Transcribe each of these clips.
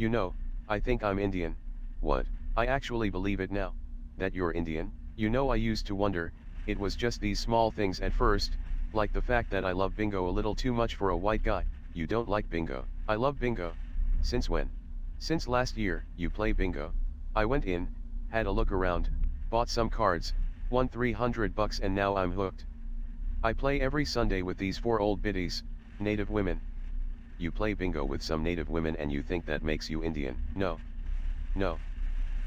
You know, I think I'm Indian. What? I actually believe it now. That you're Indian. You know, I used to wonder, it was just these small things at first, like the fact that I love bingo a little too much for a white guy. You don't like bingo. I love bingo. Since when? Since last year. You play bingo? I went in, had a look around, bought some cards, won $300 and now I'm hooked. I play every Sunday with these four old biddies, native women. You play bingo with some native women and you think that makes you Indian? No. No.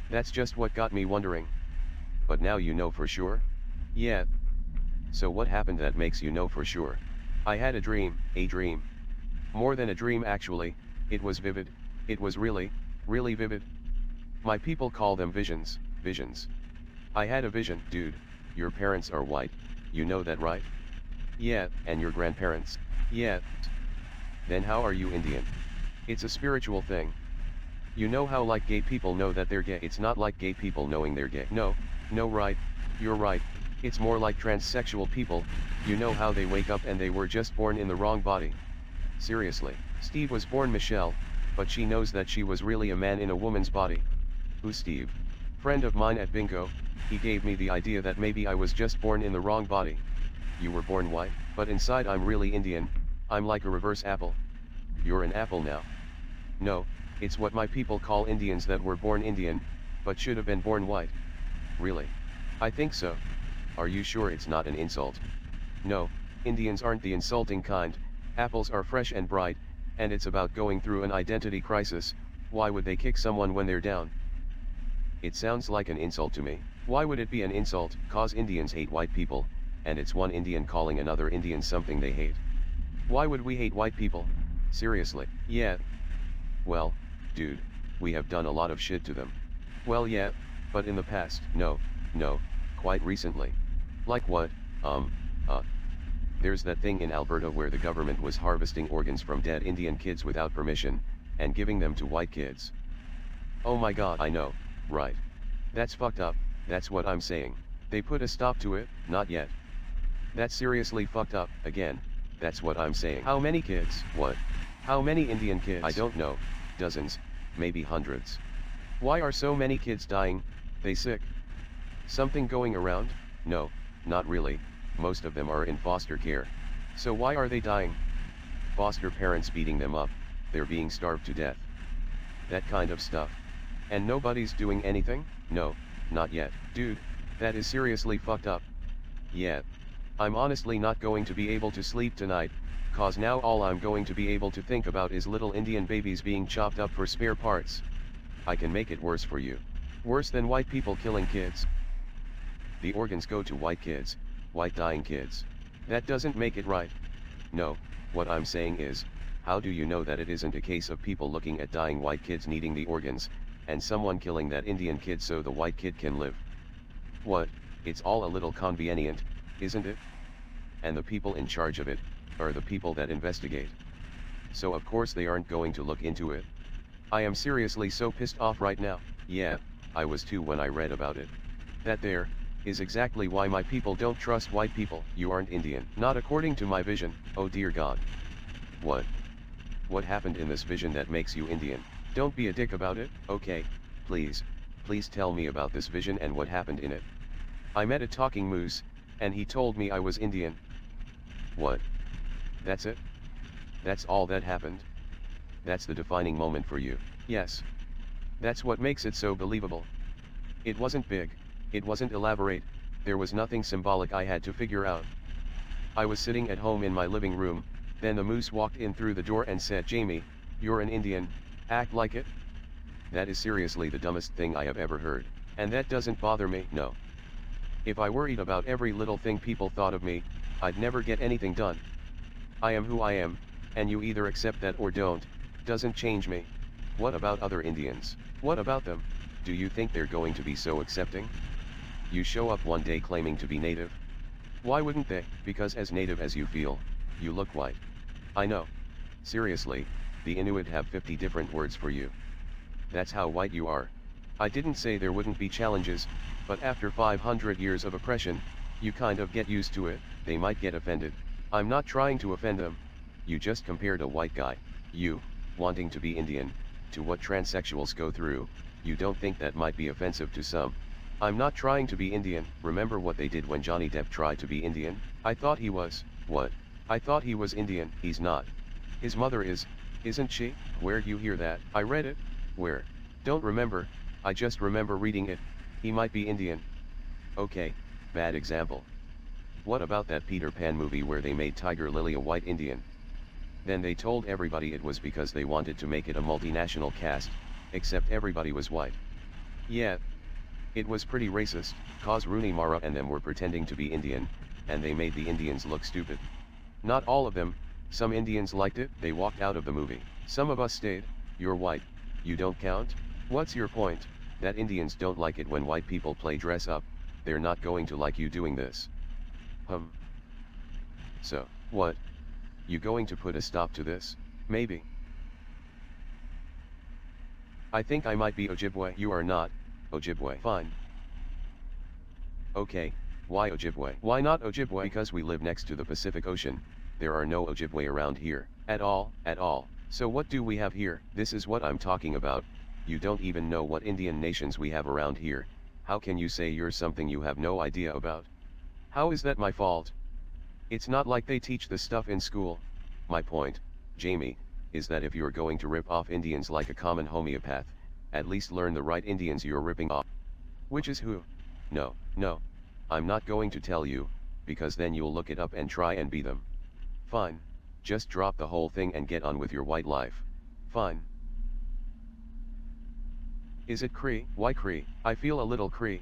That's just what got me wondering. But now you know for sure? Yeah. So what happened that makes you know for sure? I had a dream. More than a dream actually, it was vivid, it was really, really vivid. My people call them visions. I had a vision. Dude, your parents are white, you know that right? Yeah, and your grandparents? Yeah. Then how are you Indian? It's a spiritual thing. You know how like gay people know that they're gay? It's not like gay people knowing they're gay. No, right, you're right. It's more like transsexual people, you know how they wake up and they were just born in the wrong body. Seriously, Steve was born Michelle, but she knows that she was really a man in a woman's body. Who's Steve? Friend of mine at bingo, he gave me the idea that maybe I was just born in the wrong body. You were born white, but inside I'm really Indian, I'm like a reverse apple. You're an apple now. No, it's what my people call Indians that were born Indian, but should have been born white. Really? I think so. Are you sure it's not an insult? No, Indians aren't the insulting kind, apples are fresh and bright, and it's about going through an identity crisis. Why would they kick someone when they're down? It sounds like an insult to me. Why would it be an insult? 'Cause Indians hate white people, and it's one Indian calling another Indian something they hate. Why would we hate white people? Seriously? Yeah. Well, dude, we have done a lot of shit to them. Well yeah, but in the past. No, quite recently. Like what? There's that thing in Alberta where the government was harvesting organs from dead Indian kids without permission, and giving them to white kids. Oh my god, I know, right. That's fucked up, that's what I'm saying. They put a stop to it? Not yet. That's seriously fucked up. Again, that's what I'm saying. How many kids? What? How many Indian kids? I don't know, dozens, maybe hundreds. Why are so many kids dying? They sick? Something going around? No, not really, most of them are in foster care. So why are they dying? Foster parents beating them up, they're being starved to death. That kind of stuff. And nobody's doing anything? No, not yet. Dude, that is seriously fucked up. Yeah. I'm honestly not going to be able to sleep tonight, 'cause now all I'm going to be able to think about is little Indian babies being chopped up for spare parts. I can make it worse for you. Worse than white people killing kids. The organs go to white kids, white dying kids. That doesn't make it right. No, what I'm saying is, how do you know that it isn't a case of people looking at dying white kids needing the organs, and someone killing that Indian kid so the white kid can live? What? It's all a little convenient, isn't it? And the people in charge of it are the people that investigate. So of course they aren't going to look into it. I am seriously so pissed off right now. Yeah, I was too when I read about it. That there is exactly why my people don't trust white people. You aren't Indian. Not according to my vision. Oh dear God. What? What happened in this vision that makes you Indian? Don't be a dick about it, okay? Please tell me about this vision and what happened in it. I met a talking moose, and he told me I was Indian. What? That's it? That's all that happened? That's the defining moment for you? Yes. That's what makes it so believable. It wasn't big, it wasn't elaborate, there was nothing symbolic I had to figure out. I was sitting at home in my living room, then the moose walked in through the door and said, "Jamie, you're an Indian, act like it." That is seriously the dumbest thing I have ever heard, and that doesn't bother me, no. If I worried about every little thing people thought of me, I'd never get anything done. I am who I am, and you either accept that or don't, doesn't change me. What about other Indians? What about them? Do you think they're going to be so accepting? You show up one day claiming to be native. Why wouldn't they? Because as native as you feel, you look white. I know. Seriously, the Inuit have 50 different words for you. That's how white you are. I didn't say there wouldn't be challenges, but after 500 years of oppression, you kind of get used to it. They might get offended. I'm not trying to offend them. You just compared a white guy, you, wanting to be Indian, to what transsexuals go through, you don't think that might be offensive to some? I'm not trying to be Indian. Remember what they did when Johnny Depp tried to be Indian? I thought he was, what? I thought he was Indian. He's not. His mother is, isn't she? Where'd you hear that? I read it. Where? Don't remember, I just remember reading it. He might be Indian. Okay, bad example. What about that Peter Pan movie where they made Tiger Lily a white Indian? Then they told everybody it was because they wanted to make it a multinational cast, except everybody was white. Yeah. It was pretty racist, cause Rooney Mara and them were pretending to be Indian, and they made the Indians look stupid. Not all of them, some Indians liked it, they walked out of the movie. Some of us stayed. You're white. You don't count? What's your point? That Indians don't like it when white people play dress up, they're not going to like you doing this. So, what? You going to put a stop to this? Maybe. I think I might be Ojibwe. You are not, Ojibwe. Fine. Okay, why Ojibwe? Why not Ojibwe? Because we live next to the Pacific Ocean, there are no Ojibwe around here, at all. So what do we have here? This is what I'm talking about, you don't even know what Indian nations we have around here, how can you say you're something you have no idea about? How is that my fault? It's not like they teach this stuff in school. My point, Jamie, is that if you're going to rip off Indians like a common homeopath, at least learn the right Indians you're ripping off. Which is who? No, I'm not going to tell you, because then you'll look it up and try and be them. Fine, just drop the whole thing and get on with your white life. Fine. Is it Cree? Why Cree? I feel a little Cree.